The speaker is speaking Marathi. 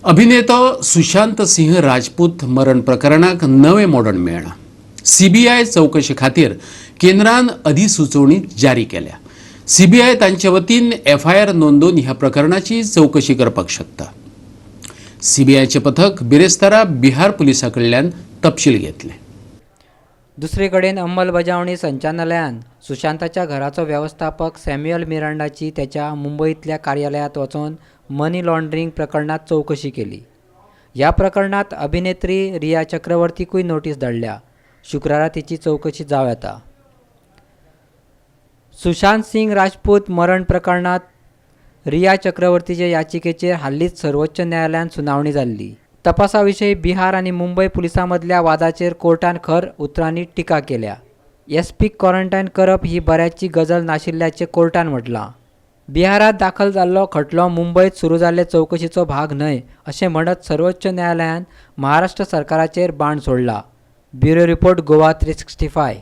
अभिनेतो सुशांत सिंह राजपूत मरण प्रकरणाक नवे मोडण मेळ्ळां। सीबीआय चौकशी खातीर केंद्रान अधिसुचोवणी जारी केल्या। सीबीआय तांचे वतीन एफआयआर नोंदवून ह्या प्रकरणाची चौकशी करपाक शकता। सीबीआयचे पथक बिरेस्तारा बिहार पुलिसां कडल्यान तपशील घेतले। दुसरीकडेन अंमलबजावणी संचालनालयान सुशांताच्या घराचो व्यवस्थापक सॅम्युअल मिरांडाची त्याच्या मुंबईतल्या कार्यालयात वचून मनी लॉन्ड्रिंग प्रकरणात चौकशी केली। या प्रकरणात अभिनेत्री रिया चक्रवर्तीकूय नोटीस धाडल्या। शुक्रारा तिची चौकशी जाव येता। सुशांत सिंह राजपूत मरण प्रकरणात रिया चक्रवर्तीच्या याचिकेचेर हालींच सर्वोच्च न्यायालयात सुनावणी जाल्ली। तपासाविशयी बिहार आणि मुंबई पुलिसांमधल्या वादाचेर कोर्टान खर उतरांनी टिका केल्या। एसपीक क्वॉरंटायन करप ही बऱ्याची गजाल नाशिल्ल्याचें कोर्टान म्हटलां। बिहारात दाखल जाल्लो खटलो मुंबईत सुरू जाल्ले चौकशीचो भाग न्हय अशें म्हणत सर्वोच्च न्यायालयान महाराष्ट्र सरकाराचेर बाण सोडला। Bureau report Goa 365।